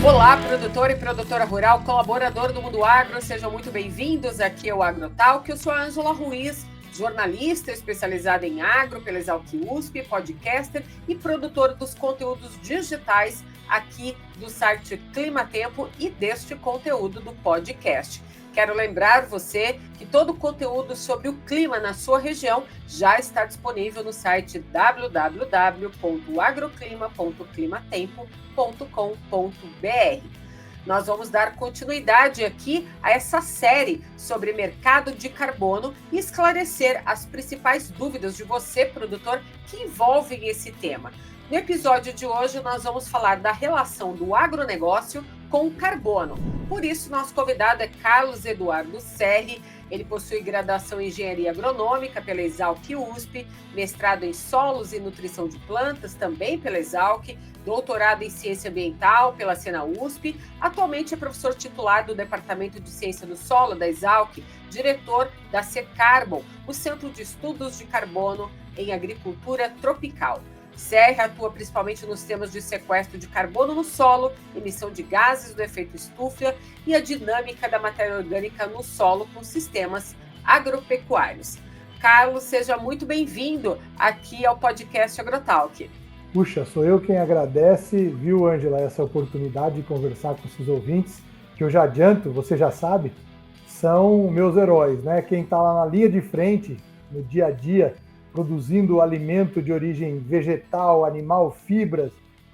Olá, produtor e produtora rural, colaborador do Mundo Agro, sejam muito bem-vindos aqui ao AgroTalk. Eu sou a Ângela Ruiz, jornalista especializada em agro pela Exalc USP, podcaster e produtor dos conteúdos digitais aqui do site Clima Tempo e deste conteúdo do podcast. Quero lembrar você que todo o conteúdo sobre o clima na sua região já está disponível no site www.agroclima.climatempo.com.br. Nós vamos dar continuidade aqui a essa série sobre mercado de carbono e esclarecer as principais dúvidas de você, produtor, que envolvem esse tema. No episódio de hoje, nós vamos falar da relação do agronegócio com o carbono. Por isso, nosso convidado é Carlos Eduardo Serri. Ele possui graduação em Engenharia Agronômica pela Exalc USP, mestrado em Solos e Nutrição de Plantas, também pela Exalc, doutorado em Ciência Ambiental pela Sena USP. Atualmente é professor titular do Departamento de Ciência do Solo da Exalc, diretor da Secarbon, o Centro de Estudos de Carbono em Agricultura Tropical. Serri atua principalmente nos temas de sequestro de carbono no solo, emissão de gases do efeito estufa e a dinâmica da matéria orgânica no solo com sistemas agropecuários. Carlos, seja muito bem-vindo aqui ao podcast AgroTalk. Puxa, sou eu quem agradece, viu, Ângela, essa oportunidade de conversar com esses ouvintes, que eu já adianto, você já sabe, são meus heróis, né? Quem está lá na linha de frente, no dia a dia, produzindo alimento de origem vegetal, animal, fibras,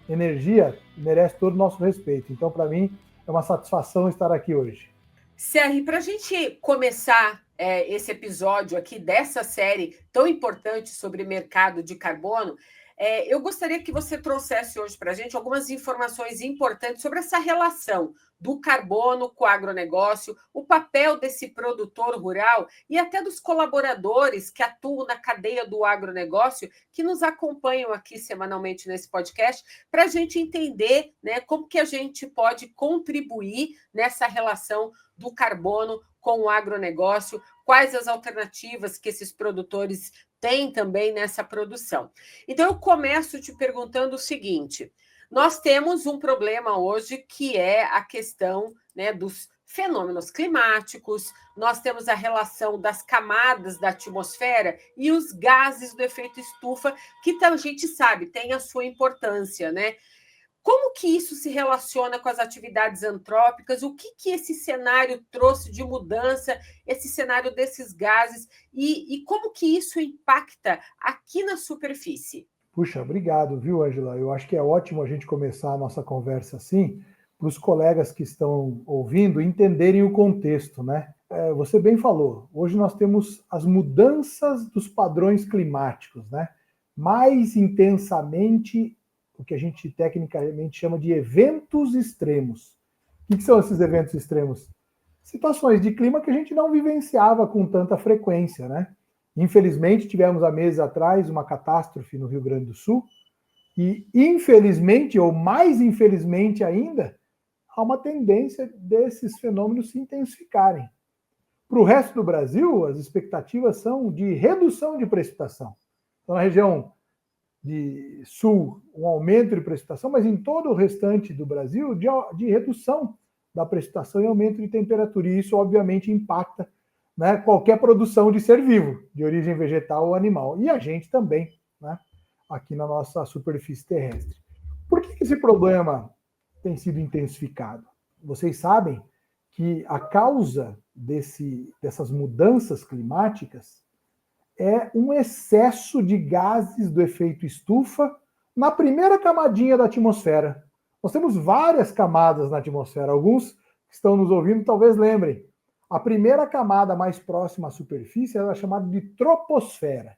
energia, merece todo o nosso respeito. Então, para mim, é uma satisfação estar aqui hoje. Serri, para a gente começar esse episódio aqui dessa série tão importante sobre mercado de carbono, eu gostaria que você trouxesse hoje para a gente algumas informações importantes sobre essa relação do carbono com o agronegócio, o papel desse produtor rural e até dos colaboradores que atuam na cadeia do agronegócio, que nos acompanham aqui semanalmente nesse podcast, para a gente entender, né, como que a gente pode contribuir nessa relação do carbono com o agronegócio, quais as alternativas que esses produtores têm também nessa produção. Então, eu começo te perguntando o seguinte: nós temos um problema hoje que é a questão, né, dos fenômenos climáticos, nós temos a relação das camadas da atmosfera e os gases do efeito estufa, que a gente sabe tem a sua importância, né? Como que isso se relaciona com as atividades antrópicas? O que esse cenário trouxe de mudança, esse cenário desses gases, e como que isso impacta aqui na superfície? Puxa, obrigado, viu, Ângela? Eu acho que é ótimo a gente começar a nossa conversa assim, para os colegas que estão ouvindo entenderem o contexto, né? Você bem falou, hoje nós temos as mudanças dos padrões climáticos, né? Mais intensamente, o que a gente tecnicamente chama de eventos extremos. O que são esses eventos extremos? Situações de clima que a gente não vivenciava com tanta frequência, né? Infelizmente, tivemos há meses atrás uma catástrofe no Rio Grande do Sul e, infelizmente, ou mais infelizmente ainda, há uma tendência desses fenômenos se intensificarem. Para o resto do Brasil, as expectativas são de redução de precipitação. Então, na região de sul, um aumento de precipitação, mas em todo o restante do Brasil, de redução da precipitação e aumento de temperatura. E isso, obviamente, impacta, né, qualquer produção de ser vivo, de origem vegetal ou animal. E a gente também, né, aqui na nossa superfície terrestre. Por que esse problema tem sido intensificado? Vocês sabem que a causa dessas mudanças climáticas é um excesso de gases do efeito estufa na primeira camadinha da atmosfera. Nós temos várias camadas na atmosfera. Alguns que estão nos ouvindo talvez lembrem. A primeira camada mais próxima à superfície é chamada de troposfera.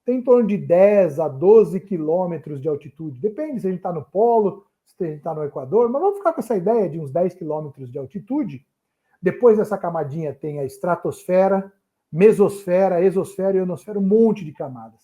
Tem em torno de 10 a 12 quilômetros de altitude. Depende se a gente está no polo, se a gente está no Equador, mas vamos ficar com essa ideia de uns 10 quilômetros de altitude. Depois dessa camadinha tem a estratosfera, mesosfera, exosfera e ionosfera, um monte de camadas.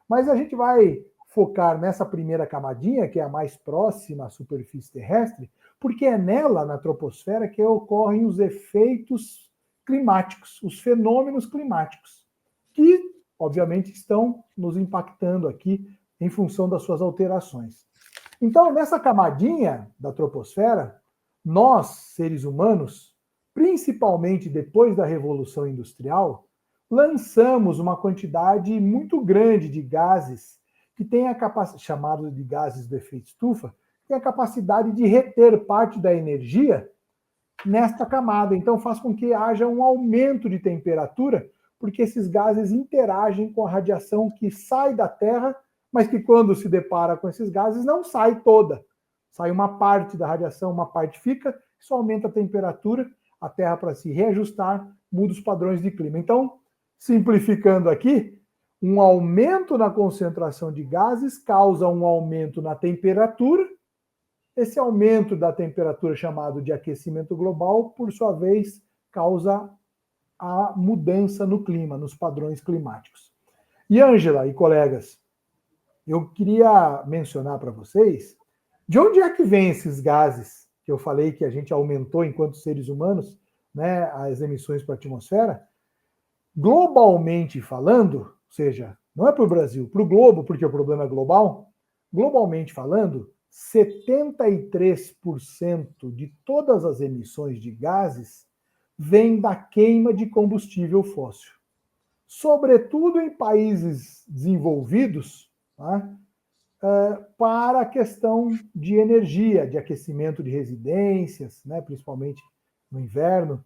Mas a gente vai focar nessa primeira camadinha, que é a mais próxima à superfície terrestre, porque é nela, na troposfera, que ocorrem os efeitos climáticos, os fenômenos climáticos, que, obviamente, estão nos impactando aqui em função das suas alterações. Então, nessa camadinha da troposfera, Nós, seres humanos, principalmente depois da Revolução Industrial, lançamos uma quantidade muito grande de gases que têm a capacidade, chamados de gases do efeito estufa, que tem a capacidade de reter parte da energia nesta camada. Então faz com que haja um aumento de temperatura, porque esses gases interagem com a radiação que sai da Terra, mas que quando se depara com esses gases não sai toda. Sai uma parte da radiação, uma parte fica, isso aumenta a temperatura, a Terra, para se reajustar, muda os padrões de clima. Então, simplificando aqui, um aumento na concentração de gases causa um aumento na temperatura. Esse aumento da temperatura, chamado de aquecimento global, por sua vez, causa a mudança no clima, nos padrões climáticos. E Ângela e colegas, eu queria mencionar para vocês de onde é que vêm esses gases que eu falei que a gente aumentou enquanto seres humanos, né, as emissões para a atmosfera. Globalmente falando, ou seja, não é para o Brasil, para o globo, porque o problema é global, globalmente falando, 73% de todas as emissões de gases vêm da queima de combustível fóssil. Sobretudo em países desenvolvidos, tá? Para a questão de energia, de aquecimento de residências, né, principalmente no inverno.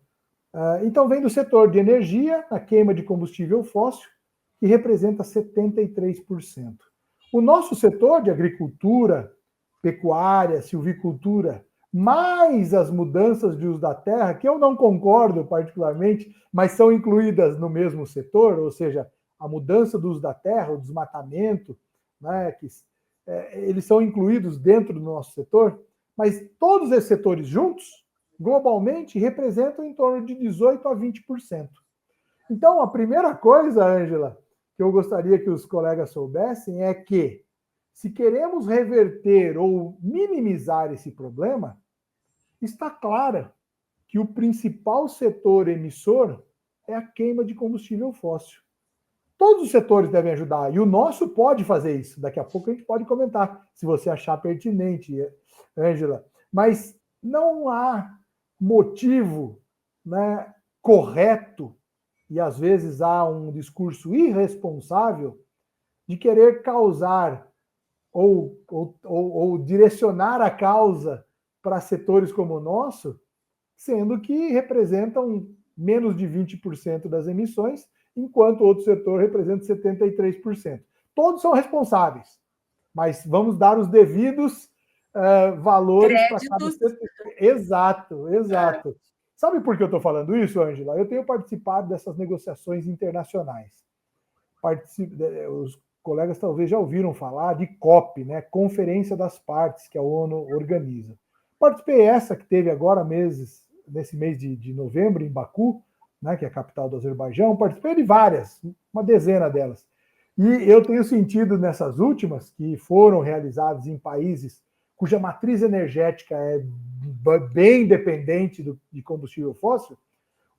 Então, vem do setor de energia, a queima de combustível fóssil, que representa 73%. O nosso setor de agricultura, pecuária, silvicultura, mais as mudanças de uso da terra, que eu não concordo particularmente, mas são incluídas no mesmo setor, ou seja, a mudança do uso da terra, o desmatamento, né, que eles são incluídos dentro do nosso setor, mas todos esses setores juntos, globalmente, representam em torno de 18% a 20%. Então, a primeira coisa, Ângela, que eu gostaria que os colegas soubessem é que, se queremos reverter ou minimizar esse problema, está claro que o principal setor emissor é a queima de combustível fóssil. Todos os setores devem ajudar, e o nosso pode fazer isso. Daqui a pouco a gente pode comentar, se você achar pertinente, Ângela. Mas não há motivo, né, correto, e às vezes há um discurso irresponsável de querer causar ou direcionar a causa para setores como o nosso, sendo que representam menos de 20% das emissões, enquanto outro setor representa 73%. Todos são responsáveis, mas vamos dar os devidos valores para cada setor. Exato. Sabe por que eu estou falando isso, Ângela? Eu tenho participado dessas negociações internacionais. Os colegas talvez já ouviram falar de COP, né? Conferência das Partes, que a ONU organiza. Participei essa que teve agora nesse mês de novembro, em Baku, né, que é a capital do Azerbaijão. Participei de várias, uma dezena delas. E eu tenho sentido nessas últimas, que foram realizadas em países cuja matriz energética é bem dependente de combustível fóssil,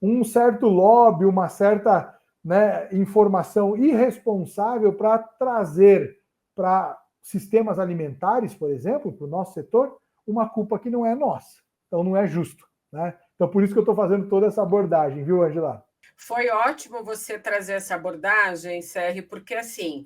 um certo lobby, uma certa, né, informação irresponsável para trazer para sistemas alimentares, por exemplo, para o nosso setor, uma culpa que não é nossa. Então, não é justo, né? Então, por isso que eu estou fazendo toda essa abordagem, viu, Angela? Foi ótimo você trazer essa abordagem, Serri, porque, assim,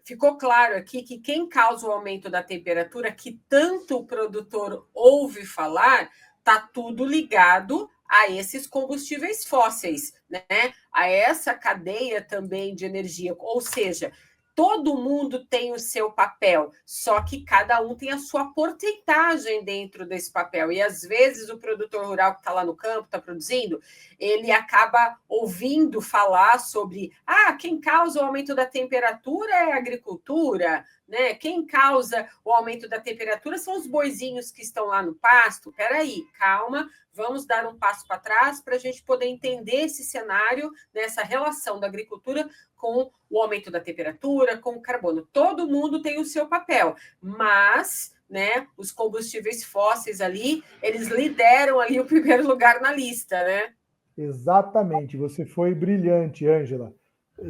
ficou claro aqui que quem causa o aumento da temperatura, que tanto o produtor ouve falar, está tudo ligado a esses combustíveis fósseis, né? A essa cadeia também de energia. Ou seja, todo mundo tem o seu papel, só que cada um tem a sua porcentagem dentro desse papel. E às vezes o produtor rural que está lá no campo, está produzindo, ele acaba ouvindo falar sobre quem causa o aumento da temperatura é a agricultura, né? Quem causa o aumento da temperatura são os boizinhos que estão lá no pasto. Peraí, calma, vamos dar um passo para trás para a gente poder entender esse cenário, nessa relação da agricultura com o aumento da temperatura, com o carbono. Todo mundo tem o seu papel, mas, né, os combustíveis fósseis ali, eles lideram ali o primeiro lugar na lista, né? Exatamente, você foi brilhante, Ângela.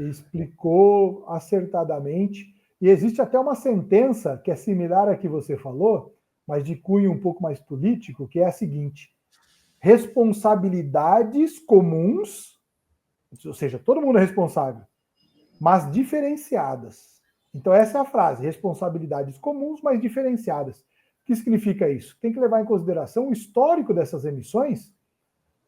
Explicou acertadamente. E existe até uma sentença que é similar à que você falou, mas de cunho um pouco mais político, que é a seguinte: responsabilidades comuns, ou seja, todo mundo é responsável, mas diferenciadas. Então, essa é a frase: responsabilidades comuns, mas diferenciadas. O que significa isso? Tem que levar em consideração o histórico dessas emissões,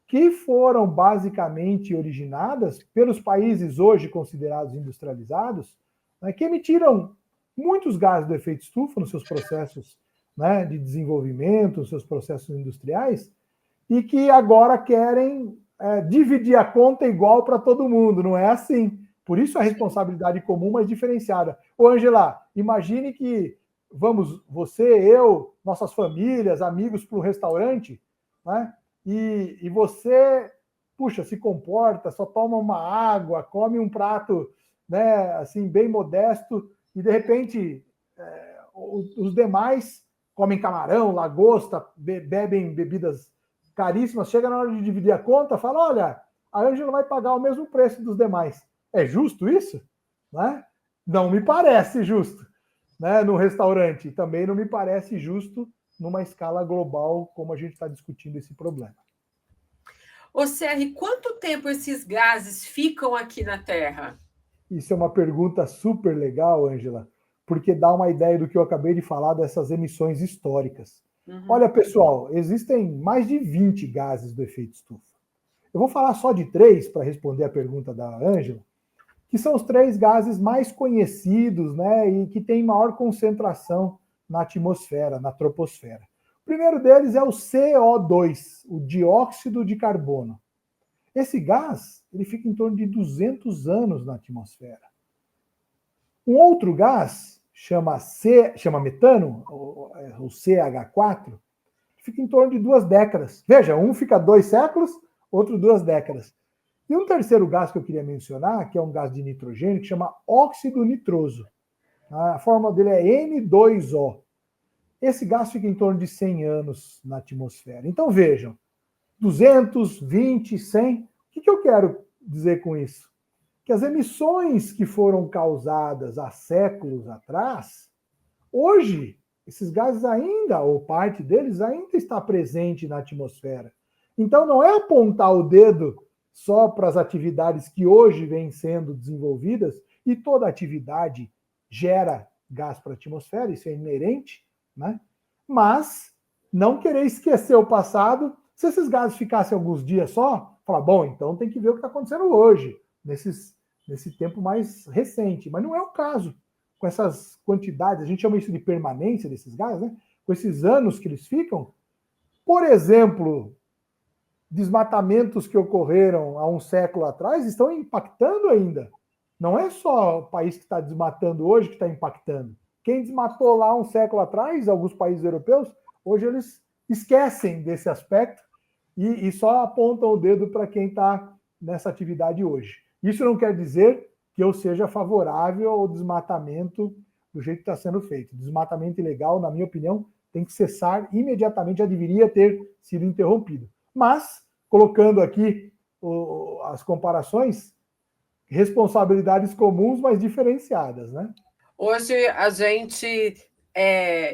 que foram basicamente originadas pelos países hoje considerados industrializados, né, que emitiram muitos gases do efeito estufa nos seus processos, né, de desenvolvimento, nos seus processos industriais, e que agora querem dividir a conta igual para todo mundo. Não é assim. Por isso a responsabilidade comum, mas diferenciada. Ô, Angela, imagine que vamos, você, eu, nossas famílias, amigos, para um restaurante, né? E você, puxa, se comporta, só toma uma água, come um prato, né, assim, bem modesto, e de repente os demais comem camarão, lagosta, bebem bebidas caríssimas, chega na hora de dividir a conta, fala: olha, a Ângela vai pagar o mesmo preço dos demais. É justo isso? Né? Não me parece justo, né? No restaurante. Também não me parece justo numa escala global, como a gente está discutindo esse problema. Ô, Serri, quanto tempo esses gases ficam aqui na Terra? Isso é uma pergunta super legal, Ângela, porque dá uma ideia do que eu acabei de falar dessas emissões históricas. Uhum. Olha, pessoal, existem mais de 20 gases do efeito estufa. Eu vou falar só de 3 para responder a pergunta da Ângela, que são os 3 gases mais conhecidos, né, e que têm maior concentração na atmosfera, na troposfera. O primeiro deles é o CO2, o dióxido de carbono. Esse gás, ele fica em torno de 200 anos na atmosfera. Um outro gás, chama metano, o CH4, fica em torno de 2 décadas. Veja, um fica 2 séculos, outro 2 décadas. E um terceiro gás que eu queria mencionar, que é um gás de nitrogênio, que chama óxido nitroso. A fórmula dele é N2O. Esse gás fica em torno de 100 anos na atmosfera. Então vejam, 200, 20, 100. O que eu quero dizer com isso? Que as emissões que foram causadas há séculos atrás, hoje, esses gases ainda, ou parte deles, ainda está presente na atmosfera. Então não é apontar o dedo só para as atividades que hoje vêm sendo desenvolvidas, e toda atividade gera gás para a atmosfera, isso é inerente, né? Mas não querer esquecer o passado. Se esses gases ficassem alguns dias só, falar: bom, então tem que ver o que está acontecendo hoje, nesse tempo mais recente. Mas não é o caso. Com essas quantidades, a gente chama isso de permanência desses gases, né? Com esses anos que eles ficam. Por exemplo, desmatamentos que ocorreram há um século atrás estão impactando ainda. Não é só o país que está desmatando hoje que está impactando. Quem desmatou lá um século atrás, alguns países europeus, hoje eles esquecem desse aspecto e só apontam o dedo para quem está nessa atividade hoje. Isso não quer dizer que eu seja favorável ao desmatamento do jeito que está sendo feito. Desmatamento ilegal, na minha opinião, tem que cessar imediatamente, já deveria ter sido interrompido. Mas, colocando aqui as comparações, responsabilidades comuns, mas diferenciadas, né? Hoje a gente,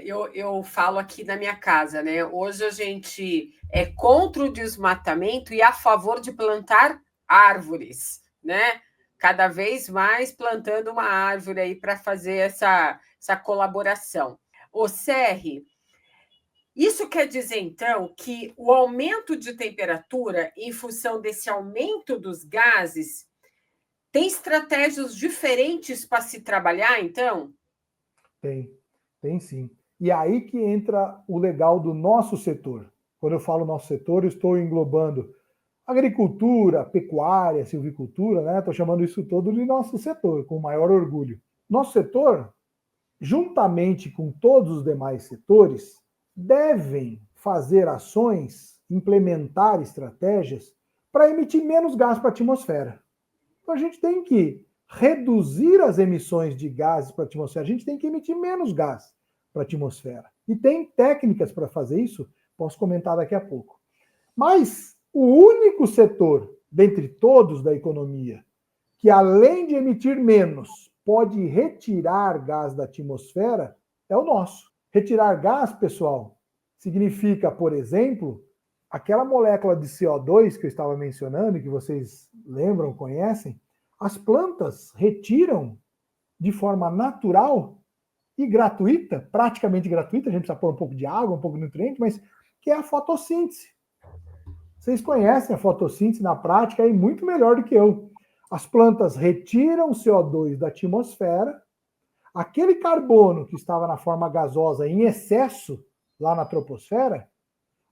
eu falo aqui na minha casa, né? Hoje a gente é contra o desmatamento e a favor de plantar árvores, né? Cada vez mais plantando uma árvore aí para fazer essa colaboração. Ô, Serri, isso quer dizer, então, que o aumento de temperatura, em função desse aumento dos gases, tem estratégias diferentes para se trabalhar, então? Tem sim. E aí que entra o legal do nosso setor. Quando eu falo nosso setor, eu estou englobando agricultura, pecuária, silvicultura, né? Estou chamando isso todo de nosso setor, com o maior orgulho. Nosso setor, juntamente com todos os demais setores, devem fazer ações, implementar estratégias para emitir menos gás para a atmosfera. Então a gente tem que reduzir as emissões de gases para a atmosfera, a gente tem que emitir menos gás para a atmosfera. E tem técnicas para fazer isso, posso comentar daqui a pouco. Mas o único setor, dentre todos da economia, que além de emitir menos, pode retirar gás da atmosfera, é o nosso. Retirar gás, pessoal, significa, por exemplo, aquela molécula de CO2 que eu estava mencionando, que vocês lembram, conhecem, as plantas retiram de forma natural e gratuita, praticamente gratuita, a gente precisa pôr um pouco de água, um pouco de nutriente, mas que é a fotossíntese. Vocês conhecem a fotossíntese na prática aí muito melhor do que eu. As plantas retiram o CO2 da atmosfera, aquele carbono que estava na forma gasosa em excesso lá na troposfera,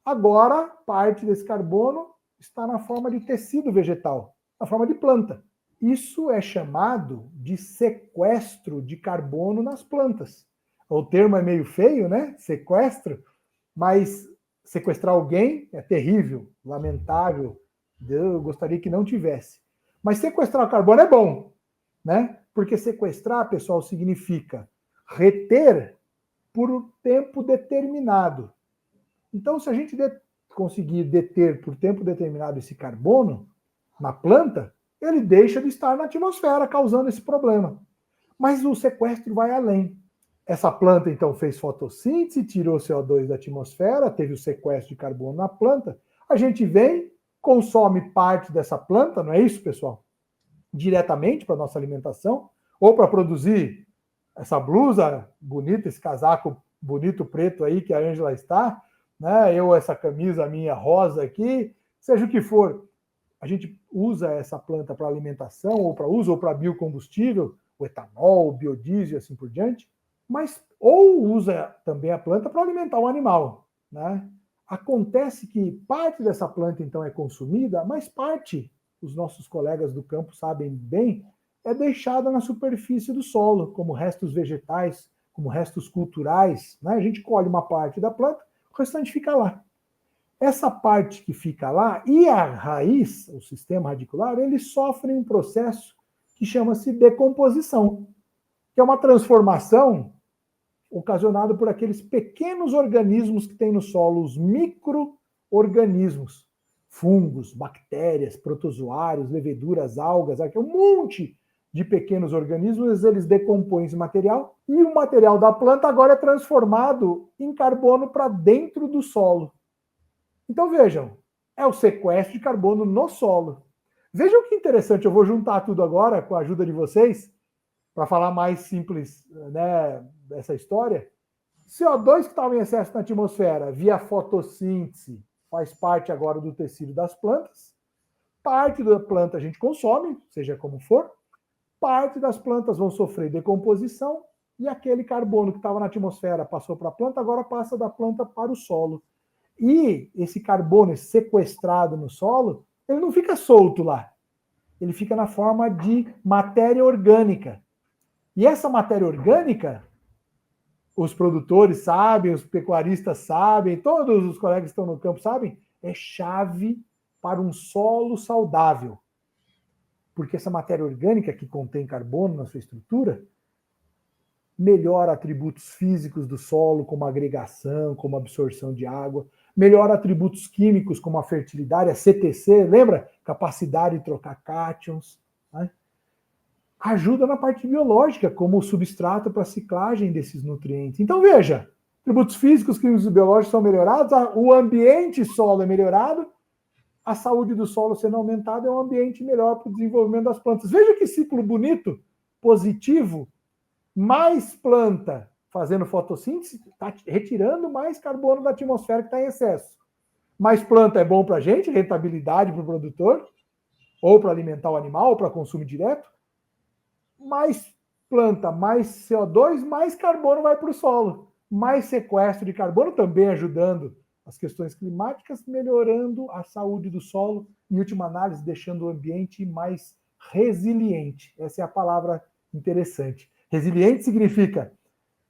agora parte desse carbono está na forma de tecido vegetal, na forma de planta. Isso é chamado de sequestro de carbono nas plantas. O termo é meio feio, né? Sequestro, mas sequestrar alguém é terrível, lamentável. Eu gostaria que não tivesse. Mas sequestrar carbono é bom, né? Porque sequestrar, pessoal, significa reter por um tempo determinado. Então, se a gente conseguir deter por tempo determinado esse carbono na planta, ele deixa de estar na atmosfera, causando esse problema. Mas o sequestro vai além. Essa planta, então, fez fotossíntese, tirou CO2 da atmosfera, teve o sequestro de carbono na planta. A gente vem, consome parte dessa planta, não é isso, pessoal? Diretamente para a nossa alimentação, ou para produzir essa blusa bonita, esse casaco bonito preto aí que a Ângela está, né? Eu, essa camisa minha rosa aqui, seja o que for, a gente usa essa planta para alimentação, ou para uso, ou para biocombustível, o etanol, o biodiesel e assim por diante, mas ou usa também a planta para alimentar o animal, né? Acontece que parte dessa planta, então, é consumida, mas parte, os nossos colegas do campo sabem bem, é deixada na superfície do solo, como restos vegetais, como restos culturais, né? A gente colhe uma parte da planta, o restante fica lá. Essa parte que fica lá e a raiz, o sistema radicular, eles sofrem um processo que chama-se decomposição, que é uma transformação ocasionada por aqueles pequenos organismos que tem no solo, os micro-organismos, fungos, bactérias, protozoários, leveduras, algas, um monte de pequenos organismos, eles decompõem esse material e o material da planta agora é transformado em carbono para dentro do solo. Então vejam, é o sequestro de carbono no solo. Vejam que interessante, eu vou juntar tudo agora com a ajuda de vocês para falar mais simples, né, dessa história. CO2 que estava em excesso na atmosfera via fotossíntese faz parte agora do tecido das plantas. Parte da planta a gente consome, seja como for. Parte das plantas vão sofrer decomposição e aquele carbono que estava na atmosfera passou para a planta, agora passa da planta para o solo. E esse carbono sequestrado no solo, ele não fica solto lá. Ele fica na forma de matéria orgânica. E essa matéria orgânica, os produtores sabem, os pecuaristas sabem, todos os colegas que estão no campo sabem, é chave para um solo saudável. Porque essa matéria orgânica que contém carbono na sua estrutura melhora atributos físicos do solo, como agregação, como absorção de água, melhora atributos químicos, como a fertilidade, a CTC, lembra? Capacidade de trocar cátions, né? Ajuda na parte biológica, como o substrato para a ciclagem desses nutrientes. Então, veja, atributos físicos, químicos e biológicos são melhorados, o ambiente solo é melhorado, a saúde do solo sendo aumentada é um ambiente melhor para o desenvolvimento das plantas. Veja que ciclo bonito, positivo, mais planta fazendo fotossíntese, está retirando mais carbono da atmosfera que está em excesso. Mais planta é bom para a gente, rentabilidade para o produtor, ou para alimentar o animal, ou para consumo direto. Mais planta, mais CO2, mais carbono vai para o solo. Mais sequestro de carbono, também ajudando as questões climáticas, melhorando a saúde do solo, em última análise, deixando o ambiente mais resiliente. Essa é a palavra interessante. Resiliente significa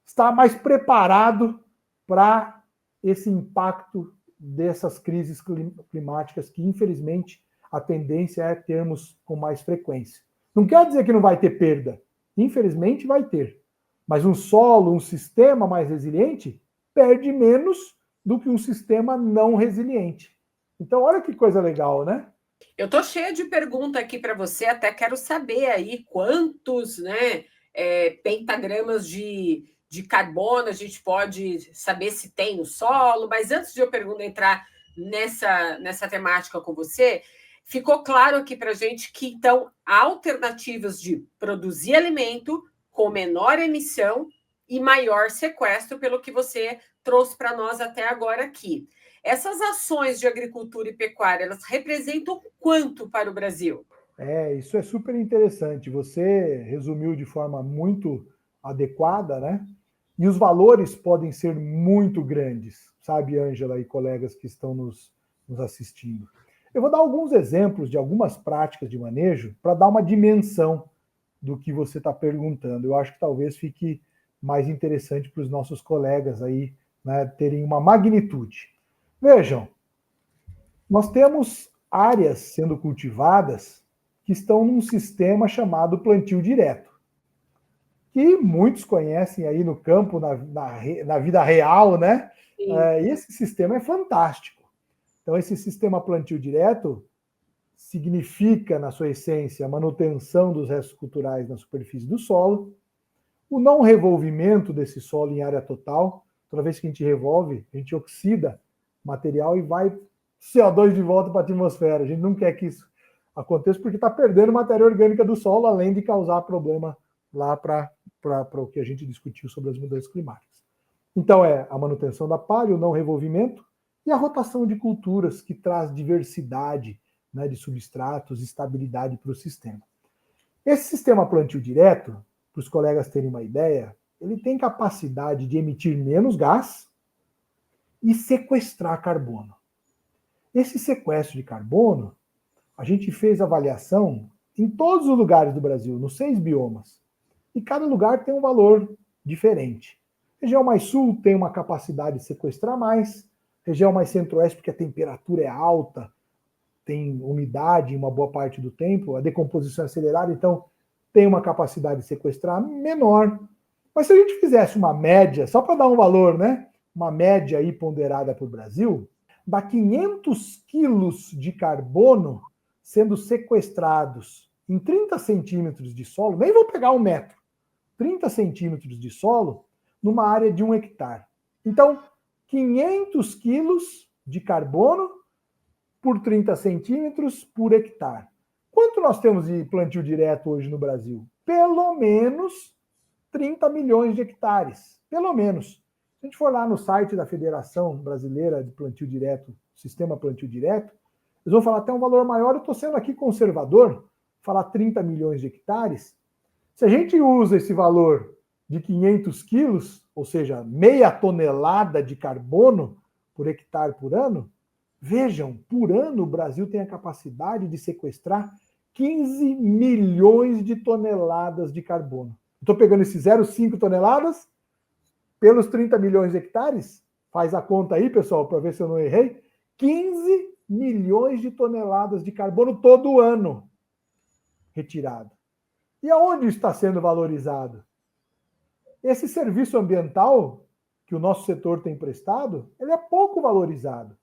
estar mais preparado para esse impacto dessas crises climáticas que, infelizmente, a tendência é termos com mais frequência. Não quer dizer que não vai ter perda. Infelizmente, vai ter. Mas um solo, um sistema mais resiliente, perde menos do que um sistema não resiliente. Então, olha que coisa legal, né? Eu estou cheia de pergunta aqui para você, até quero saber aí quantos, né, pentagramas de de carbono a gente pode saber se tem no solo, mas antes de eu entrar nessa temática com você, ficou claro aqui para a gente que, então, há alternativas de produzir alimento com menor emissão e maior sequestro, pelo que você trouxe para nós até agora aqui. Essas ações de agricultura e pecuária, elas representam quanto para o Brasil? Isso é super interessante. Você resumiu de forma muito adequada, né? E os valores podem ser muito grandes, sabe, Ângela e colegas que estão nos assistindo. Eu vou dar alguns exemplos de algumas práticas de manejo para dar uma dimensão do que você está perguntando. Eu acho que talvez fique mais interessante para os nossos colegas aí, né, terem uma magnitude. Vejam, nós temos áreas sendo cultivadas que estão num sistema chamado plantio direto, que muitos conhecem aí no campo, na vida real, né? E esse sistema é fantástico. Então, esse sistema plantio direto significa, na sua essência, a manutenção dos restos culturais na superfície do solo, o não revolvimento desse solo em área total. Toda vez que a gente revolve, a gente oxida material e vai CO2 de volta para a atmosfera. A gente não quer que isso aconteça porque está perdendo matéria orgânica do solo, além de causar problema lá para o que a gente discutiu sobre as mudanças climáticas. Então, é a manutenção da palha, o não revolvimento e a rotação de culturas, que traz diversidade, né, de substratos, estabilidade para o sistema. Esse sistema plantio direto, para os colegas terem uma ideia, ele tem capacidade de emitir menos gás e sequestrar carbono. Esse sequestro de carbono, a gente fez avaliação em todos os lugares do Brasil, nos 6 biomas. E cada lugar tem um valor diferente. Região mais sul tem uma capacidade de sequestrar mais, região mais centro-oeste, porque a temperatura é alta, tem umidade em uma boa parte do tempo, a decomposição é acelerada, então tem uma capacidade de sequestrar menor. Mas se a gente fizesse uma média, só para dar um valor, né? Uma média aí ponderada para o Brasil, dá 500 quilos de carbono sendo sequestrados em 30 centímetros de solo, nem vou pegar 1 metro, 30 centímetros de solo, numa área de 1 hectare. Então, 500 quilos de carbono por 30 centímetros por hectare. Quanto nós temos de plantio direto hoje no Brasil? Pelo menos 30 milhões de hectares. Pelo menos. Se a gente for lá no site da Federação Brasileira de Plantio Direto, Sistema Plantio Direto, eles vão falar até um valor maior. Eu estou sendo aqui conservador, falar 30 milhões de hectares. Se a gente usa esse valor de 500 quilos, ou seja, meia tonelada de carbono por hectare por ano, vejam, por ano o Brasil tem a capacidade de sequestrar 15 milhões de toneladas de carbono. Estou pegando esses 0,5 toneladas pelos 30 milhões de hectares, faz a conta aí, pessoal, para ver se eu não errei, 15 milhões de toneladas de carbono todo ano retirado. E aonde está sendo valorizado? Esse serviço ambiental que o nosso setor tem prestado, ele é pouco valorizado.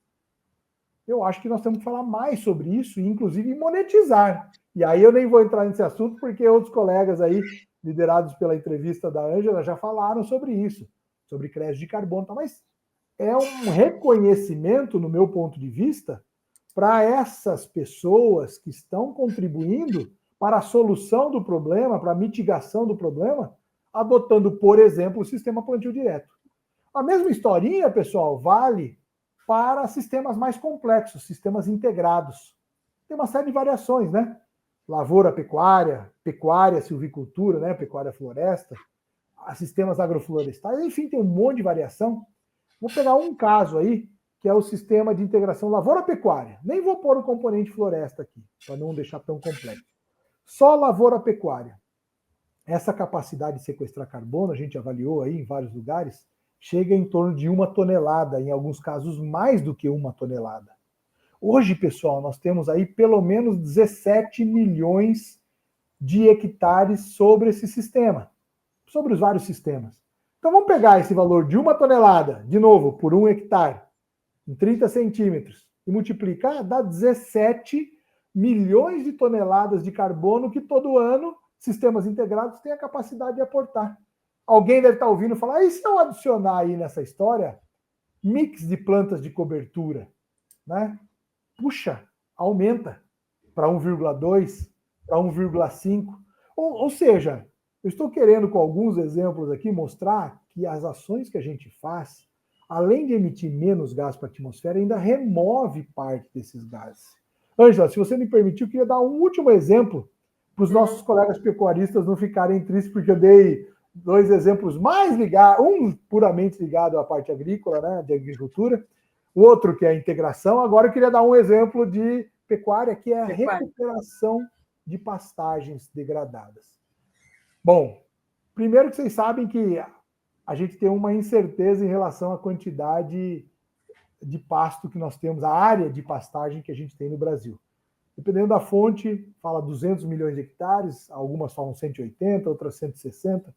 Eu acho que nós temos que falar mais sobre isso e, inclusive, monetizar. E aí eu nem vou entrar nesse assunto, porque outros colegas aí, liderados pela entrevista da Ângela, já falaram sobre isso, sobre crédito de carbono. Mas é um reconhecimento, no meu ponto de vista, para essas pessoas que estão contribuindo para a solução do problema, para a mitigação do problema, adotando, por exemplo, o sistema plantio direto. A mesma historinha, pessoal, vale para sistemas mais complexos, sistemas integrados. Tem uma série de variações, né? Lavoura, pecuária, pecuária, silvicultura, né? Pecuária, floresta, sistemas agroflorestais, enfim, tem um monte de variação. Vou pegar um caso aí, que é o sistema de integração lavoura-pecuária. Nem vou pôr o componente floresta aqui, para não deixar tão complexo. Só lavoura-pecuária. Essa capacidade de sequestrar carbono, a gente avaliou aí em vários lugares, chega em torno de 1 tonelada, em alguns casos mais do que 1 tonelada. Hoje, pessoal, nós temos aí pelo menos 17 milhões de hectares sobre esse sistema, sobre os vários sistemas. Então vamos pegar esse valor de 1 tonelada, de novo, por 1 hectare, em 30 centímetros, e multiplicar, dá 17 milhões de toneladas de carbono que todo ano sistemas integrados têm a capacidade de aportar. Alguém deve estar ouvindo falar, e se eu adicionar aí nessa história mix de plantas de cobertura, né? Puxa, aumenta para 1,2, para 1,5. Ou seja, eu estou querendo, com alguns exemplos aqui, mostrar que as ações que a gente faz, além de emitir menos gás para a atmosfera, ainda remove parte desses gases. Ângela, se você me permitir, eu queria dar um último exemplo para os nossos colegas pecuaristas não ficarem tristes, porque eu dei 2 exemplos mais ligados, um puramente ligado à parte agrícola, né, de agricultura, o outro que é a integração. Agora eu queria dar um exemplo de pecuária, que é a recuperação de pastagens degradadas. Bom, primeiro que vocês sabem que a gente tem uma incerteza em relação à quantidade de pasto que nós temos, a área de pastagem que a gente tem no Brasil. Dependendo da fonte, fala 200 milhões de hectares, algumas falam 180, outras 160.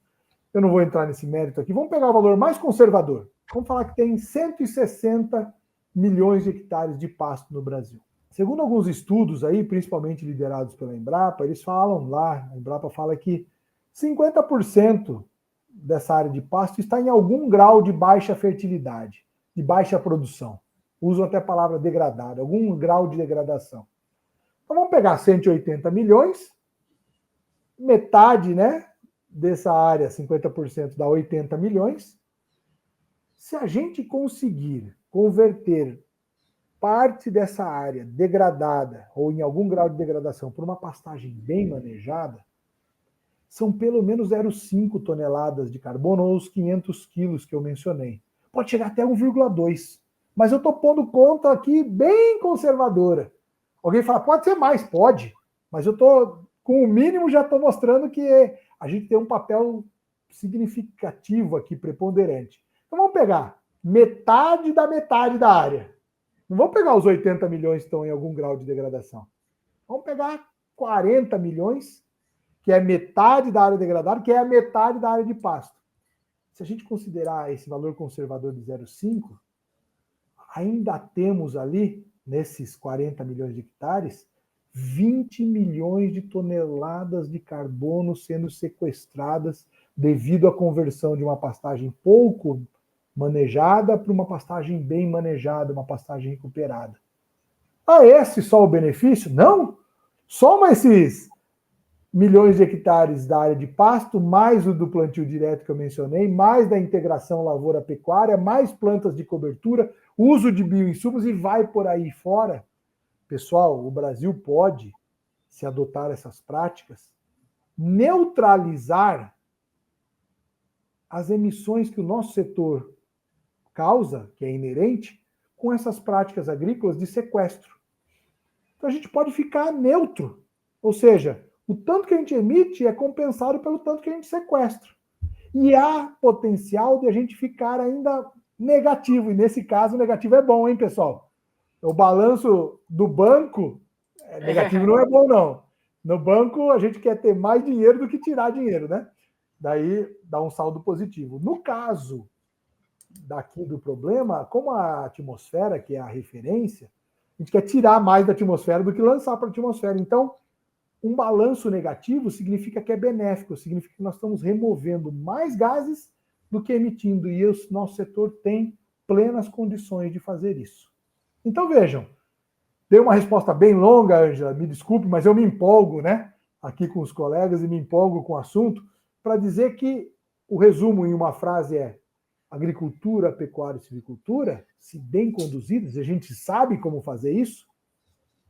Eu não vou entrar nesse mérito aqui. Vamos pegar o valor mais conservador. Vamos falar que tem 160 milhões de hectares de pasto no Brasil. Segundo alguns estudos aí, principalmente liderados pela Embrapa, eles falam lá, a Embrapa fala que 50% dessa área de pasto está em algum grau de baixa fertilidade, de baixa produção. Usam até a palavra degradada, algum grau de degradação. Então vamos pegar 180 milhões, metade, né, dessa área, 50% dá 80 milhões. Se a gente conseguir converter parte dessa área degradada, ou em algum grau de degradação, por uma pastagem bem manejada, são pelo menos 0,5 toneladas de carbono, ou os 500 quilos que eu mencionei. Pode chegar até 1,2. Mas eu estou pondo conta aqui bem conservadora. Alguém fala, pode ser mais, pode. Mas eu estou, com o mínimo, já estou mostrando que a gente tem um papel significativo aqui, preponderante. Então vamos pegar metade da área. Não vamos pegar os 80 milhões que estão em algum grau de degradação. Vamos pegar 40 milhões, que é metade da área degradada, que é a metade da área de pasto. Se a gente considerar esse valor conservador de 0,5, ainda temos ali, nesses 40 milhões de hectares, 20 milhões de toneladas de carbono sendo sequestradas devido à conversão de uma pastagem pouco manejada para uma pastagem bem manejada, uma pastagem recuperada. Esse só o benefício? Não! Soma esses milhões de hectares da área de pasto, mais o do plantio direto que eu mencionei, mais da integração lavoura-pecuária, mais plantas de cobertura, uso de bioinsumos e vai por aí fora. Pessoal, o Brasil pode, se adotar essas práticas, neutralizar as emissões que o nosso setor causa, que é inerente, com essas práticas agrícolas de sequestro. Então a gente pode ficar neutro, ou seja, o tanto que a gente emite é compensado pelo tanto que a gente sequestra. E há potencial de a gente ficar ainda negativo, e nesse caso o negativo é bom, hein, pessoal? O balanço do banco, negativo não é bom, não. No banco a gente quer ter mais dinheiro do que tirar dinheiro, né? Daí dá um saldo positivo. No caso daqui do problema, como a atmosfera, que é a referência, a gente quer tirar mais da atmosfera do que lançar para a atmosfera. Então, um balanço negativo significa que é benéfico, significa que nós estamos removendo mais gases do que emitindo, e o nosso setor tem plenas condições de fazer isso. Então, vejam, dei uma resposta bem longa, Ângela, me desculpe, mas eu me empolgo, né, aqui com os colegas e me empolgo com o assunto, para dizer que o resumo em uma frase é: agricultura, pecuária e silvicultura, se bem conduzidas, a gente sabe como fazer isso,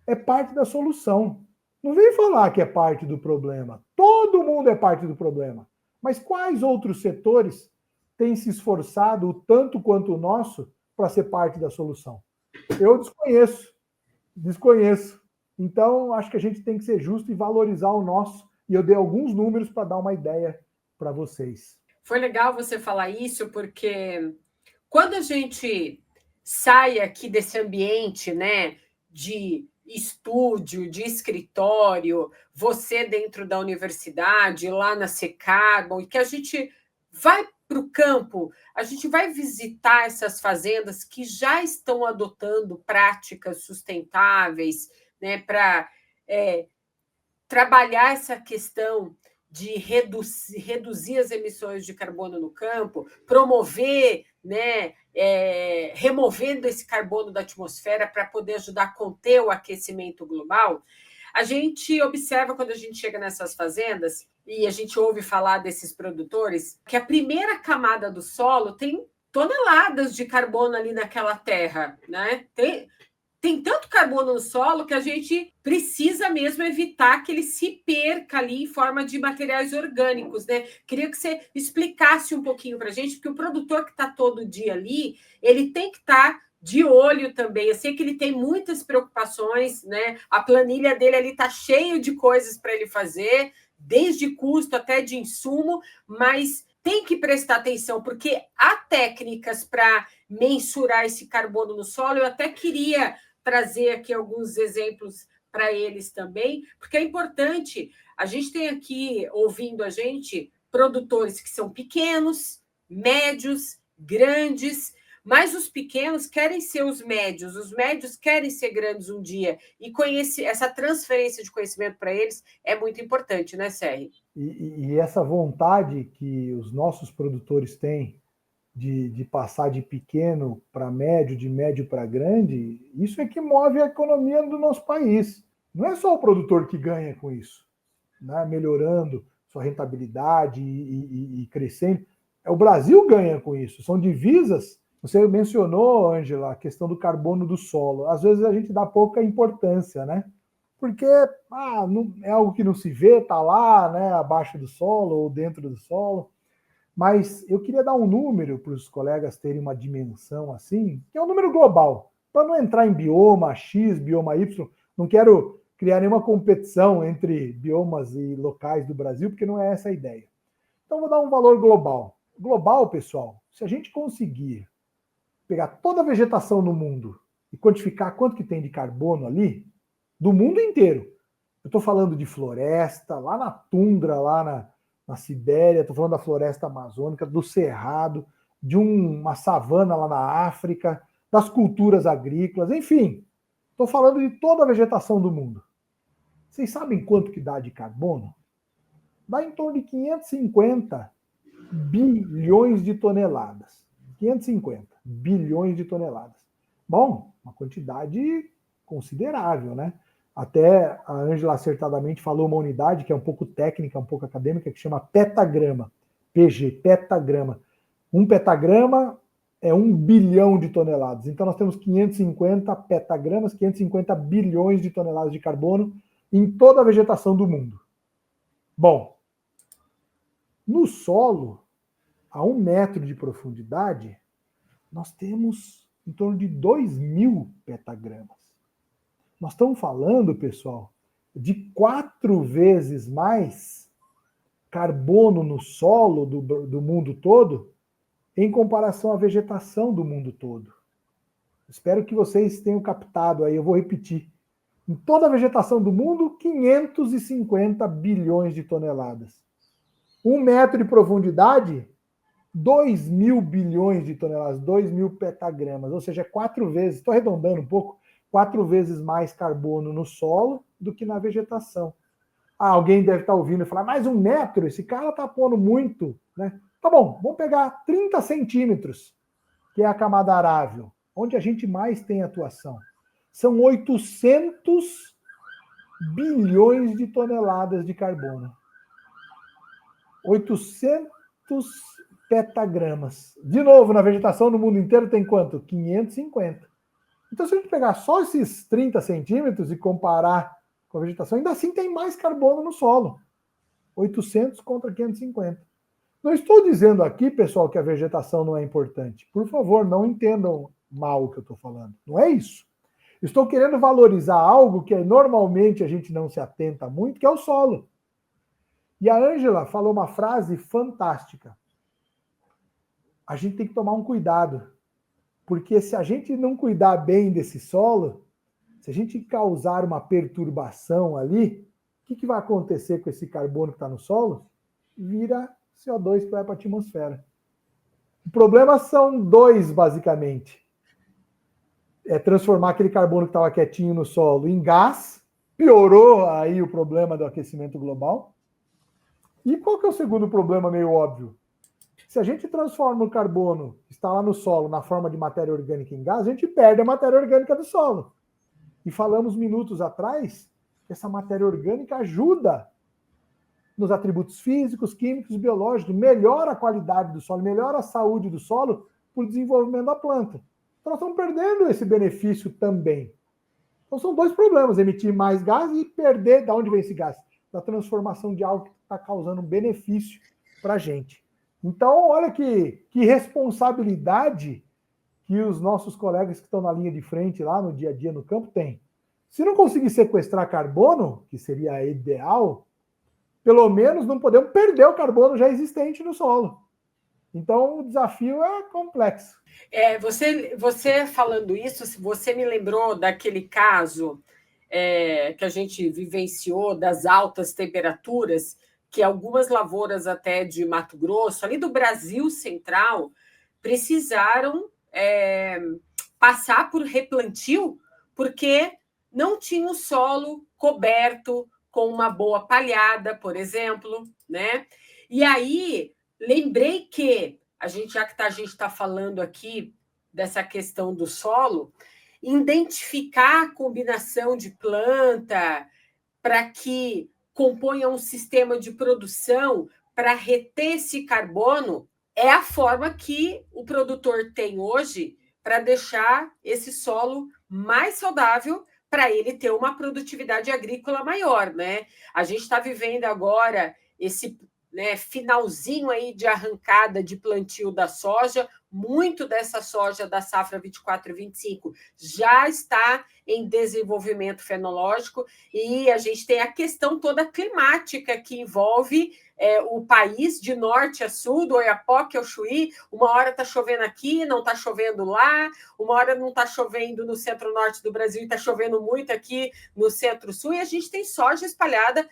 é parte da solução. Não vem falar que é parte do problema. Todo mundo é parte do problema. Mas quais outros setores têm se esforçado tanto quanto o nosso para ser parte da solução? Eu desconheço. Então, acho que a gente tem que ser justo e valorizar o nosso. E eu dei alguns números para dar uma ideia para vocês. Foi legal você falar isso, porque quando a gente sai aqui desse ambiente, né, de estúdio, de escritório, você dentro da universidade, lá na Secarbon, e que a gente vai para o campo, a gente vai visitar essas fazendas que já estão adotando práticas sustentáveis, né, para trabalhar essa questão de reduzir as emissões de carbono no campo, promover, né, removendo esse carbono da atmosfera para poder ajudar a conter o aquecimento global, a gente observa quando a gente chega nessas fazendas e a gente ouve falar desses produtores que a primeira camada do solo tem toneladas de carbono ali naquela terra, né? Tem tanto carbono no solo que a gente precisa mesmo evitar que ele se perca ali em forma de materiais orgânicos, né? Queria que você explicasse um pouquinho para a gente, porque o produtor que está todo dia ali, ele tem que estar de olho também. Eu sei que ele tem muitas preocupações, né? A planilha dele ali está cheio de coisas para ele fazer, desde custo até de insumo, mas tem que prestar atenção, porque há técnicas para mensurar esse carbono no solo. Eu até queria trazer aqui alguns exemplos para eles também, porque é importante. A gente tem aqui, ouvindo a gente, produtores que são pequenos, médios, grandes, mas os pequenos querem ser os médios querem ser grandes um dia, e essa transferência de conhecimento para eles é muito importante, né, Serri? E essa vontade que os nossos produtores têm de passar de pequeno para médio, de médio para grande, isso é que move a economia do nosso país. Não é só o produtor que ganha com isso, né? Melhorando sua rentabilidade e crescendo. O Brasil ganha com isso. São divisas. Você mencionou, Ângela, a questão do carbono do solo. Às vezes a gente dá pouca importância, né? Porque não, é algo que não se vê, está lá, né, abaixo do solo ou dentro do solo. Mas eu queria dar um número para os colegas terem uma dimensão assim, que é um número global, para não entrar em bioma X, bioma Y. Não quero criar nenhuma competição entre biomas e locais do Brasil, porque não é essa a ideia. Então, vou dar um valor global. Global, pessoal, se a gente conseguir pegar toda a vegetação no mundo e quantificar quanto que tem de carbono ali, do mundo inteiro. Eu estou falando de floresta, lá na tundra, lá na Sibéria, estou falando da floresta amazônica, do cerrado, de uma savana lá na África, das culturas agrícolas, enfim. Estou falando de toda a vegetação do mundo. Vocês sabem quanto que dá de carbono? Dá em torno de 550 bilhões de toneladas. 550 bilhões de toneladas. Bom, uma quantidade considerável, né? Até a Ângela acertadamente falou uma unidade que é um pouco técnica, um pouco acadêmica, que chama petagrama. PG, petagrama. Um petagrama é 1 bilhão de toneladas. Então nós temos 550 petagramas, 550 bilhões de toneladas de carbono em toda a vegetação do mundo. Bom, no solo, a 1 metro de profundidade, nós temos em torno de 2.000 petagramas. Nós estamos falando, pessoal, de 4 vezes mais carbono no solo do mundo todo em comparação à vegetação do mundo todo. Espero que vocês tenham captado aí, eu vou repetir. Em toda a vegetação do mundo, 550 bilhões de toneladas. 1 metro de profundidade, 2.000 bilhões de toneladas, 2.000 petagramas, ou seja, 4 vezes, estou arredondando um pouco, 4 vezes mais carbono no solo do que na vegetação. Alguém deve estar ouvindo e falar, mas 1 metro, esse cara está pondo muito, né? Tá bom, vamos pegar 30 centímetros, que é a camada arável, onde a gente mais tem atuação. São 800 bilhões de toneladas de carbono. 800 petagramas. De novo, na vegetação no mundo inteiro tem quanto? 550. Então, se a gente pegar só esses 30 centímetros e comparar com a vegetação, ainda assim tem mais carbono no solo. 800 contra 550. Não estou dizendo aqui, pessoal, que a vegetação não é importante. Por favor, não entendam mal o que eu estou falando. Não é isso. Estou querendo valorizar algo que normalmente a gente não se atenta muito, que é o solo. E a Ângela falou uma frase fantástica. A gente tem que tomar um cuidado. Porque se a gente não cuidar bem desse solo, se a gente causar uma perturbação ali, o que vai acontecer com esse carbono que está no solo? Vira CO2 que vai para a atmosfera. O problema são 2, basicamente. É transformar aquele carbono que estava quietinho no solo em gás, piorou aí o problema do aquecimento global. E qual que é o segundo problema meio óbvio? Se a gente transforma o carbono que está lá no solo na forma de matéria orgânica em gás, a gente perde a matéria orgânica do solo. E falamos minutos atrás que essa matéria orgânica ajuda nos atributos físicos, químicos, biológicos, melhora a qualidade do solo, melhora a saúde do solo por desenvolvimento da planta. Então nós estamos perdendo esse benefício também. Então são dois problemas, emitir mais gás e perder, de onde vem esse gás? Da transformação de algo que está causando um benefício para a gente. Então, olha que responsabilidade que os nossos colegas que estão na linha de frente lá no dia a dia no campo têm. Se não conseguir sequestrar carbono, que seria ideal, pelo menos não podemos perder o carbono já existente no solo. Então, o desafio é complexo. Você falando isso, você me lembrou daquele caso que a gente vivenciou das altas temperaturas, que algumas lavouras até de Mato Grosso, ali do Brasil Central, precisaram passar por replantio, porque não tinha o solo coberto com uma boa palhada, por exemplo, né? E aí lembrei que já que a gente está falando aqui dessa questão do solo, identificar a combinação de planta para que componha um sistema de produção para reter esse carbono é a forma que o produtor tem hoje para deixar esse solo mais saudável para ele ter uma produtividade agrícola maior, né? A gente está vivendo agora esse finalzinho aí de arrancada de plantio da soja, muito dessa soja da safra 24 e 25 já está em desenvolvimento fenológico, e a gente tem a questão toda climática que envolve o país de norte a sul, do Oiapoque ao Chuí. Uma hora está chovendo aqui, não está chovendo lá, uma hora não está chovendo no centro-norte do Brasil e está chovendo muito aqui no centro-sul, e a gente tem soja espalhada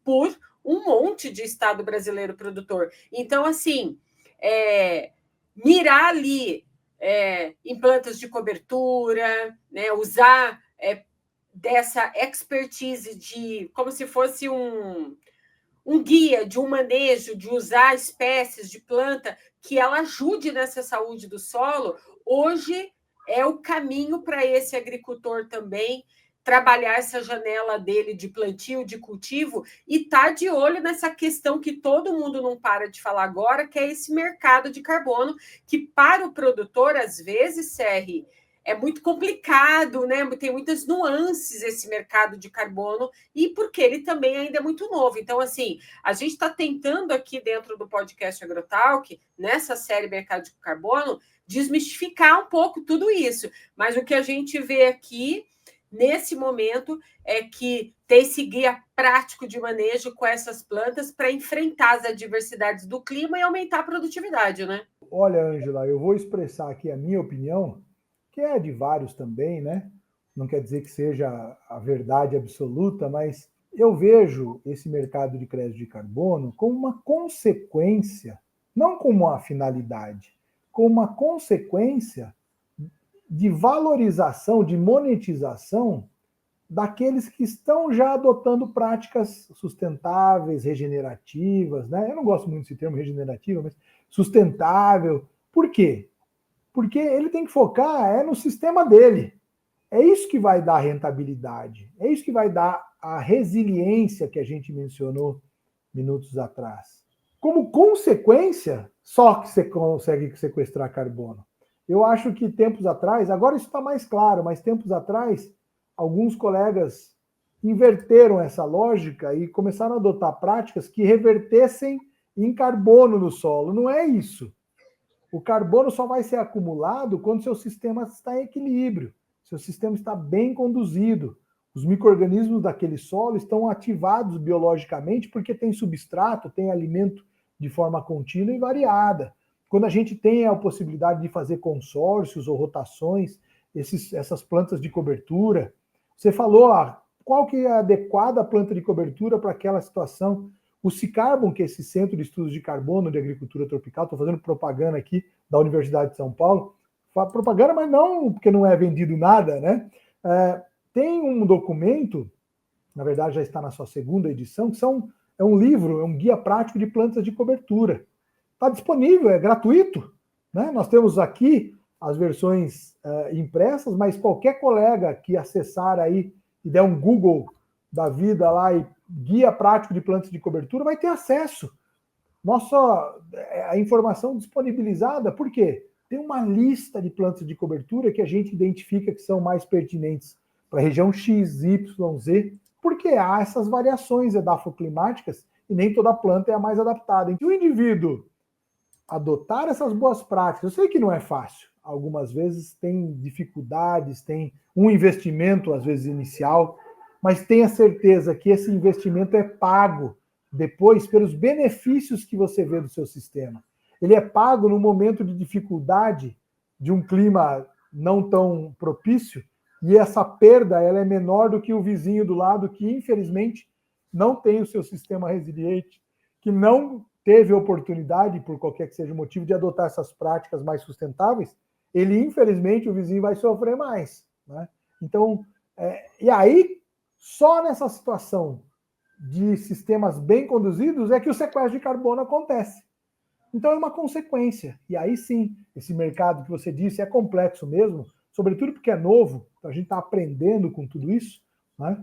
por um monte de estado brasileiro produtor. Então, assim, mirar ali em plantas de cobertura, né, usar dessa expertise de como se fosse um guia de um manejo, de usar espécies de planta que ela ajude nessa saúde do solo, hoje é o caminho para esse agricultor também trabalhar essa janela dele de plantio, de cultivo, e tá de olho nessa questão que todo mundo não para de falar agora, que é esse mercado de carbono, que para o produtor, às vezes, Serri, é muito complicado, né? Tem muitas nuances esse mercado de carbono, e porque ele também ainda é muito novo. Então, assim, a gente está tentando aqui dentro do podcast Agrotalk, nessa série Mercado de Carbono, desmistificar um pouco tudo isso. Mas o que a gente vê aqui nesse momento é que tem esse guia prático de manejo com essas plantas para enfrentar as adversidades do clima e aumentar a produtividade, né? Olha, Ângela, eu vou expressar aqui a minha opinião, que é de vários também, né? Não quer dizer que seja a verdade absoluta, mas eu vejo esse mercado de crédito de carbono como uma consequência, não como uma finalidade, como uma consequência de valorização, de monetização daqueles que estão já adotando práticas sustentáveis, regenerativas, né? Eu não gosto muito desse termo regenerativa, mas sustentável. Por quê? Porque ele tem que focar no sistema dele. É isso que vai dar rentabilidade, é isso que vai dar a resiliência que a gente mencionou minutos atrás. Como consequência, só que você consegue sequestrar carbono. Eu acho que tempos atrás, agora isso está mais claro, mas tempos atrás, alguns colegas inverteram essa lógica e começaram a adotar práticas que revertessem em carbono no solo. Não é isso. O carbono só vai ser acumulado quando seu sistema está em equilíbrio, seu sistema está bem conduzido. Os micro-organismos daquele solo estão ativados biologicamente porque tem substrato, tem alimento de forma contínua e variada. Quando a gente tem a possibilidade de fazer consórcios ou rotações, essas plantas de cobertura, você falou qual que é a adequada planta de cobertura para aquela situação. O Cicarbon, que é esse Centro de Estudos de Carbono de Agricultura Tropical, estou fazendo propaganda aqui da Universidade de São Paulo, propaganda, mas não porque não é vendido nada, né? Tem um documento, na verdade já está na sua segunda edição, que são É um livro, é um guia prático de plantas de cobertura. Está disponível, é gratuito. Né? Nós temos aqui as versões impressas, mas qualquer colega que acessar aí e der um Google da vida lá e guia prático de plantas de cobertura vai ter acesso. Nossa, a informação disponibilizada, por quê? Tem uma lista de plantas de cobertura que a gente identifica que são mais pertinentes para a região X, Y, Z, porque há essas variações edafoclimáticas e nem toda planta é a mais adaptada. Então, o indivíduo adotar essas boas práticas, eu sei que não é fácil, algumas vezes tem dificuldades, tem um investimento, às vezes inicial, mas tenha certeza que esse investimento é pago depois pelos benefícios que você vê do seu sistema. Ele é pago no momento de dificuldade, de um clima não tão propício, e essa perda ela é menor do que o vizinho do lado, que infelizmente não tem o seu sistema resiliente, que não teve oportunidade, por qualquer que seja o motivo, de adotar essas práticas mais sustentáveis, ele, infelizmente, o vizinho vai sofrer mais. Né? Então, e aí, só nessa situação de sistemas bem conduzidos é que o sequestro de carbono acontece. Então, é uma consequência. E aí sim, esse mercado que você disse é complexo mesmo, sobretudo porque é novo, então a gente está aprendendo com tudo isso. Né?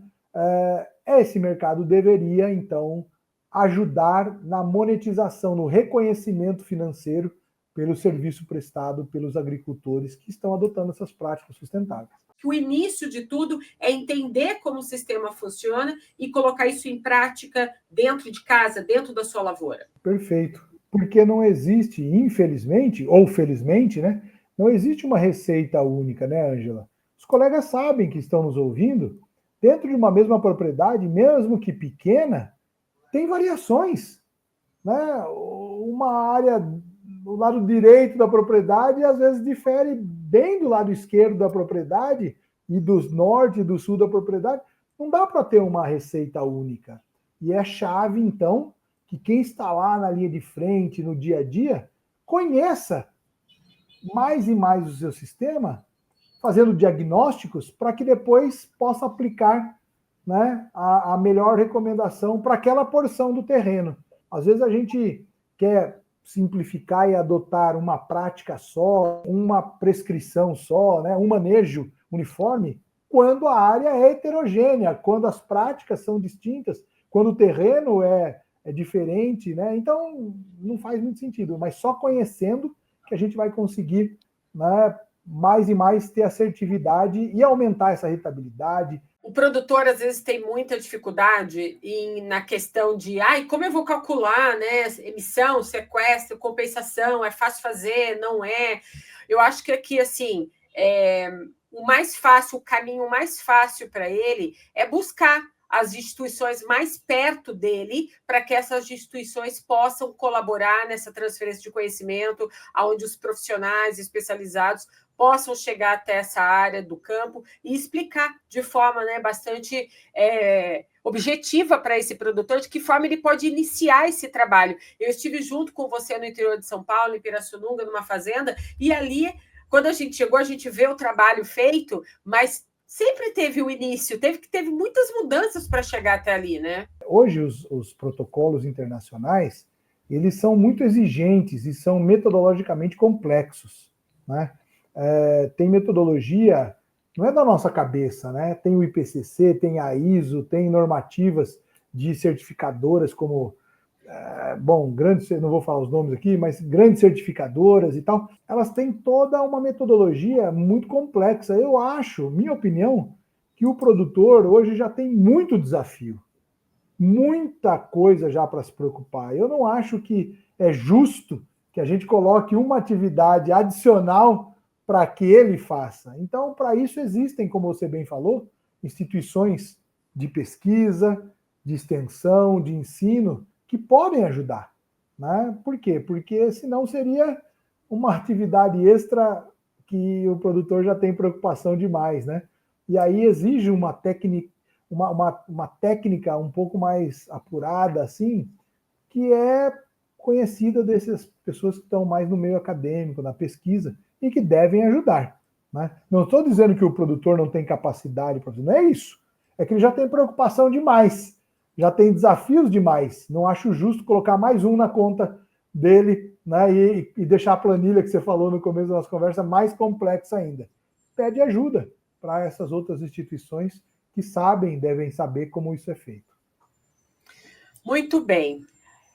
Esse mercado deveria, então, ajudar na monetização, no reconhecimento financeiro pelo serviço prestado pelos agricultores que estão adotando essas práticas sustentáveis. O início de tudo é entender como o sistema funciona e colocar isso em prática dentro de casa, dentro da sua lavoura. Perfeito. Porque não existe, infelizmente, ou felizmente, né, não existe uma receita única, né, Ângela? Os colegas sabem que estão nos ouvindo, dentro de uma mesma propriedade, mesmo que pequena, tem variações. Né? Uma área do lado direito da propriedade às vezes difere bem do lado esquerdo da propriedade e do norte e do sul da propriedade. Não dá para ter uma receita única. E é chave, então, que quem está lá na linha de frente, no dia a dia, conheça mais e mais o seu sistema, fazendo diagnósticos para que depois possa aplicar, né, a melhor recomendação para aquela porção do terreno. Às vezes a gente quer simplificar e adotar uma prática só, uma prescrição só, né, um manejo uniforme, quando a área é heterogênea, quando as práticas são distintas, quando o terreno é diferente, né? Então não faz muito sentido, mas só conhecendo que a gente vai conseguir, né, mais e mais ter assertividade e aumentar essa rentabilidade. O produtor, às vezes, tem muita dificuldade na questão de como eu vou calcular, né? Emissão, sequestro, compensação, é fácil fazer, não é? Eu acho que aqui, assim, o caminho mais fácil para ele é buscar as instituições mais perto dele, para que essas instituições possam colaborar nessa transferência de conhecimento, onde os profissionais especializados possam chegar até essa área do campo e explicar de forma, né, bastante objetiva para esse produtor de que forma ele pode iniciar esse trabalho. Eu estive junto com você no interior de São Paulo, em Pirassununga, numa fazenda, e ali, quando a gente chegou, a gente vê o trabalho feito, mas sempre teve o início, teve muitas mudanças para chegar até ali, né? Hoje, os protocolos internacionais, eles são muito exigentes e são metodologicamente complexos, né? Tem metodologia, não é da nossa cabeça, né? Tem o IPCC, tem a ISO, tem normativas de certificadoras como, grandes, não vou falar os nomes aqui, mas grandes certificadoras e tal, elas têm toda uma metodologia muito complexa. Eu acho, minha opinião, que o produtor hoje já tem muito desafio, muita coisa já para se preocupar. Eu não acho que é justo que a gente coloque uma atividade adicional para que ele faça. Então, para isso existem, como você bem falou, instituições de pesquisa, de extensão, de ensino, que podem ajudar. Né? Por quê? Porque senão seria uma atividade extra que o produtor já tem preocupação demais. Né? E aí exige uma técnica, uma técnica um pouco mais apurada, assim, que é conhecida dessas pessoas que estão mais no meio acadêmico, na pesquisa, e que devem ajudar. Né? Não estou dizendo que o produtor não tem capacidade para fazer, não é isso. É que ele já tem preocupação demais. já tem desafios demais. Não acho justo colocar mais um na conta dele, né, e deixar a planilha que você falou no começo da nossa conversa mais complexa ainda. Pede ajuda para essas outras instituições que sabem, devem saber como isso é feito. Muito bem.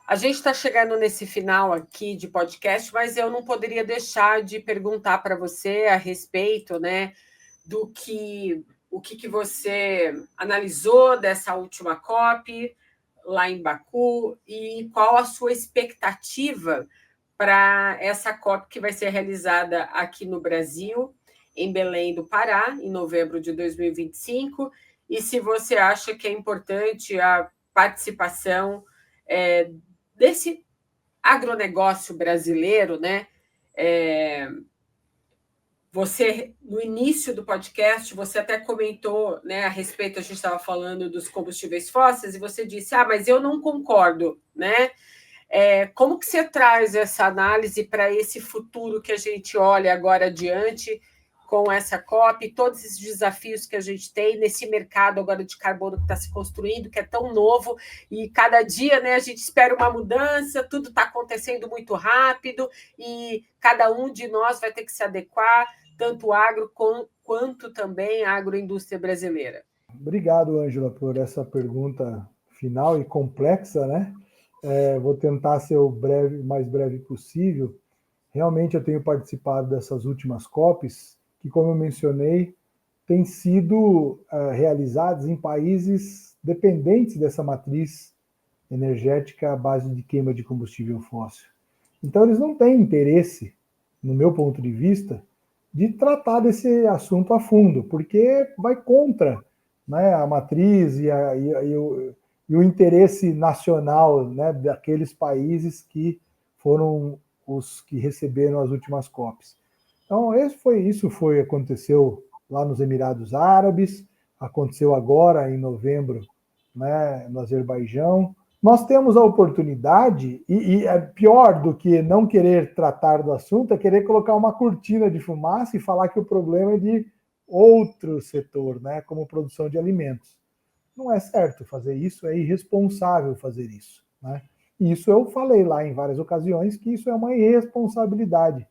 A gente está chegando nesse final aqui de podcast, mas eu não poderia deixar de perguntar para você a respeito, né, do que o que você analisou dessa última COP lá em Baku e qual a sua expectativa para essa COP que vai ser realizada aqui no Brasil, em Belém do Pará, em novembro de 2025, e se você acha que é importante a participação desse agronegócio brasileiro, né? Você, no início do podcast, você até comentou, né, a respeito, a gente estava falando dos combustíveis fósseis, e você disse, mas eu não concordo, né? Como que você traz essa análise para esse futuro que a gente olha agora adiante com essa COP, todos esses desafios que a gente tem nesse mercado agora de carbono que está se construindo, que é tão novo, e cada dia, né, a gente espera uma mudança, tudo está acontecendo muito rápido, e cada um de nós vai ter que se adequar, tanto o agro quanto também a agroindústria brasileira. Obrigado, Ângela, por essa pergunta final e complexa, né? Vou tentar ser o mais breve possível. Realmente eu tenho participado dessas últimas COPs, que, como eu mencionei, têm sido realizadas em países dependentes dessa matriz energética à base de queima de combustível fóssil. Então, eles não têm interesse, no meu ponto de vista, de tratar desse assunto a fundo, porque vai contra, né, a matriz e o interesse nacional, né, daqueles países que foram os que receberam as últimas COPs. Então, aconteceu lá nos Emirados Árabes, aconteceu agora em novembro, né, no Azerbaijão. Nós temos a oportunidade, e é pior do que não querer tratar do assunto, é querer colocar uma cortina de fumaça e falar que o problema é de outro setor, né, como produção de alimentos. Não é certo fazer isso, é irresponsável fazer isso, né? E isso eu falei lá em várias ocasiões, que isso é uma irresponsabilidade.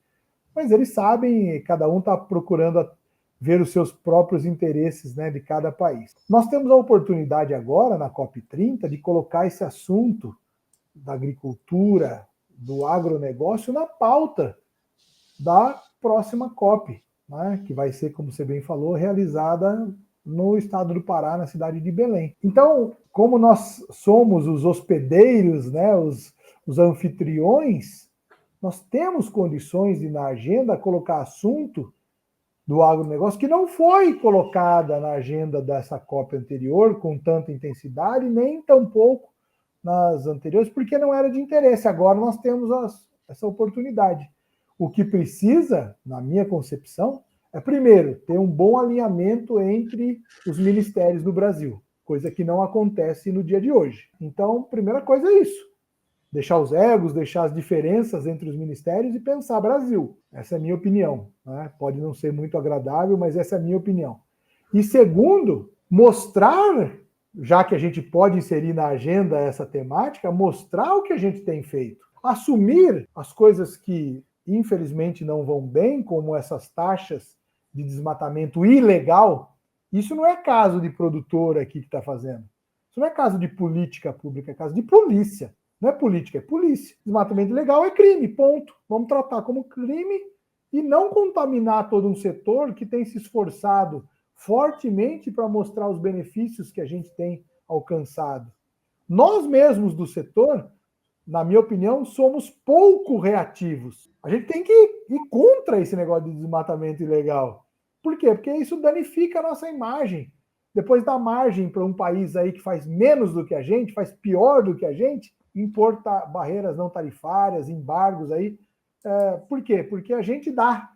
Mas eles sabem, cada um está procurando ver os seus próprios interesses, né, de cada país. Nós temos a oportunidade agora, na COP30, de colocar esse assunto da agricultura, do agronegócio, na pauta da próxima COP, né, que vai ser, como você bem falou, realizada no estado do Pará, na cidade de Belém. Então, como nós somos os hospedeiros, né, os anfitriões, nós temos condições de, na agenda, colocar assunto do agronegócio que não foi colocada na agenda dessa COP anterior com tanta intensidade, nem tampouco nas anteriores, porque não era de interesse. Agora nós temos essa oportunidade. O que precisa, na minha concepção, é, primeiro, ter um bom alinhamento entre os ministérios do Brasil, coisa que não acontece no dia de hoje. Então, primeira coisa é isso. Deixar os egos, deixar as diferenças entre os ministérios e pensar Brasil. Essa é a minha opinião, né? Pode não ser muito agradável, mas essa é a minha opinião. E segundo, mostrar, já que a gente pode inserir na agenda essa temática, mostrar o que a gente tem feito. Assumir as coisas que, infelizmente, não vão bem, como essas taxas de desmatamento ilegal. Isso não é caso de produtor aqui que está fazendo. Isso não é caso de política pública, é caso de polícia. Não é política, é polícia. Desmatamento ilegal é crime, ponto. Vamos tratar como crime e não contaminar todo um setor que tem se esforçado fortemente para mostrar os benefícios que a gente tem alcançado. Nós mesmos do setor, na minha opinião, somos pouco reativos. A gente tem que ir contra esse negócio de desmatamento ilegal. Por quê? Porque isso danifica a nossa imagem. Depois dá margem para um país aí que faz menos do que a gente, faz pior do que a gente, impor barreiras não tarifárias, embargos aí. Por quê? Porque a gente dá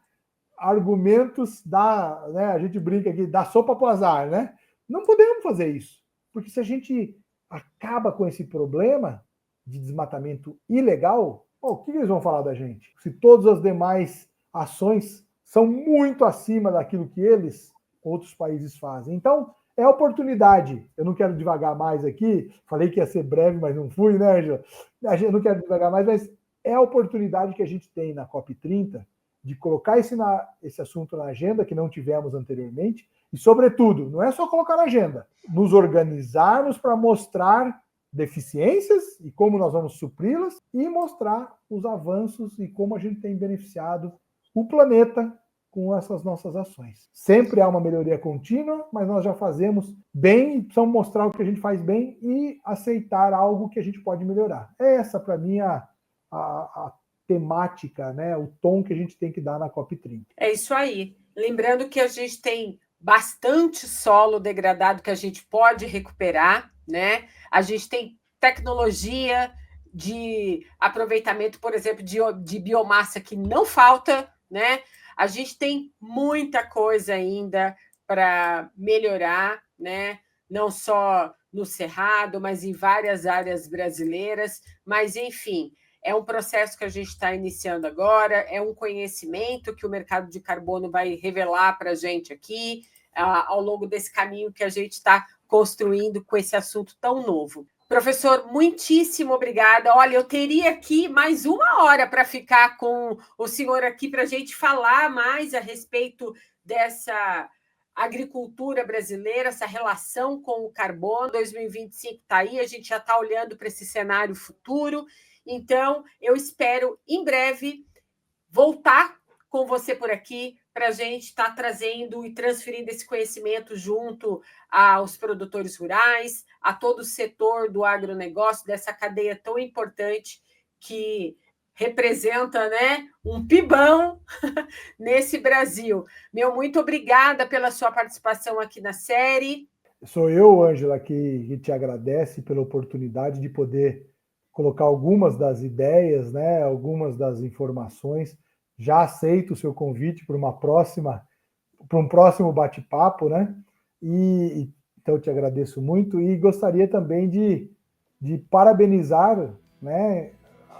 argumentos, né, a gente brinca aqui, dá sopa para o azar, né? Não podemos fazer isso, porque se a gente acaba com esse problema de desmatamento ilegal, o que eles vão falar da gente? Se todas as demais ações são muito acima daquilo que outros países fazem. Então, é oportunidade. Eu não quero devagar mais aqui, falei que ia ser breve, mas não fui, né, Angela? Eu não quero devagar mais, mas é a oportunidade que a gente tem na COP30 de colocar esse assunto na agenda, que não tivemos anteriormente, e, sobretudo, não é só colocar na agenda, nos organizarmos para mostrar deficiências e como nós vamos supri-las e mostrar os avanços e como a gente tem beneficiado o planeta com essas nossas ações. Sempre há uma melhoria contínua, mas nós já fazemos bem e precisamos mostrar o que a gente faz bem e aceitar algo que a gente pode melhorar. Essa, para mim, a temática, né, o tom que a gente tem que dar na COP30. É isso aí. Lembrando que a gente tem bastante solo degradado que a gente pode recuperar, né? A gente tem tecnologia de aproveitamento, por exemplo, de biomassa que não falta, né? A gente tem muita coisa ainda para melhorar, né? Não só no Cerrado, mas em várias áreas brasileiras. Mas, enfim, é um processo que a gente está iniciando agora, é um conhecimento que o mercado de carbono vai revelar para a gente aqui, ao longo desse caminho que a gente está construindo com esse assunto tão novo. Professor, muitíssimo obrigada. Olha, eu teria aqui mais 1 hora para ficar com o senhor aqui para a gente falar mais a respeito dessa agricultura brasileira, essa relação com o carbono. 2025 está aí, a gente já está olhando para esse cenário futuro. Então, eu espero, em breve, voltar com você por aqui para a gente estar trazendo e transferindo esse conhecimento junto aos produtores rurais, a todo o setor do agronegócio, dessa cadeia tão importante que representa, né, um PIBão nesse Brasil. Muito obrigada pela sua participação aqui na série. Sou eu, Ângela, que te agradece pela oportunidade de poder colocar algumas das ideias, né, algumas das informações. Já aceito o seu convite para um próximo bate-papo, né? Então eu te agradeço muito e gostaria também de parabenizar, né,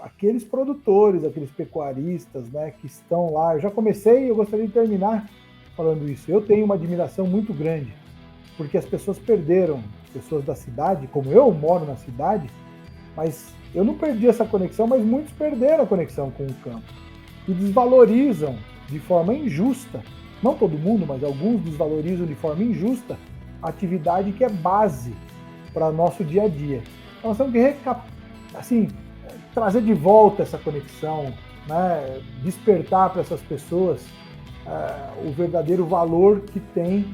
aqueles produtores, aqueles pecuaristas, né, que estão lá. Eu já comecei e eu gostaria de terminar falando isso. Eu tenho uma admiração muito grande, porque as pessoas perderam, pessoas da cidade, como eu moro na cidade, mas eu não perdi essa conexão, mas muitos perderam a conexão com o campo. E desvalorizam de forma injusta, não todo mundo, mas alguns desvalorizam de forma injusta a atividade que é base para nosso dia a dia. Então, nós temos que trazer de volta essa conexão, né? Despertar para essas pessoas o verdadeiro valor que tem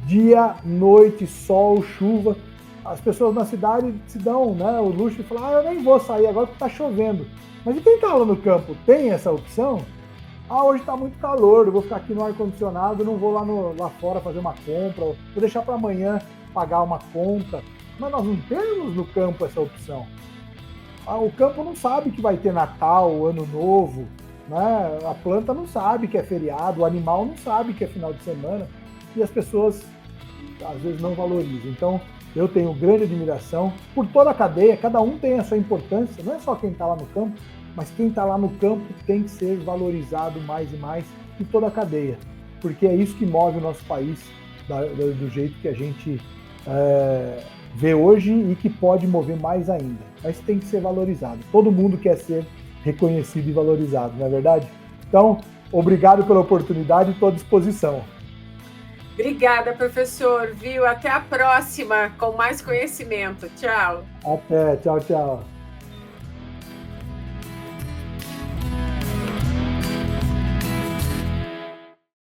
dia, noite, sol, chuva. As pessoas na cidade se dão, né, o luxo de falar, eu nem vou sair agora porque está chovendo. Mas e quem está lá no campo tem essa opção? Hoje está muito calor, eu vou ficar aqui no ar-condicionado, não vou lá fora fazer uma compra, vou deixar para amanhã pagar uma conta. Mas nós não temos no campo essa opção. O campo não sabe que vai ter Natal, Ano Novo, né? A planta não sabe que é feriado, o animal não sabe que é final de semana, e as pessoas às vezes não valorizam. Então, eu tenho grande admiração por toda a cadeia, cada um tem a sua importância, não é só quem está lá no campo, mas quem está lá no campo tem que ser valorizado mais e mais em toda a cadeia, porque é isso que move o nosso país do jeito que a gente vê hoje e que pode mover mais ainda, mas tem que ser valorizado. Todo mundo quer ser reconhecido e valorizado, não é verdade? Então, obrigado pela oportunidade e estou à disposição. Obrigada, professor, viu? Até a próxima, com mais conhecimento. Tchau. Até, tchau, tchau.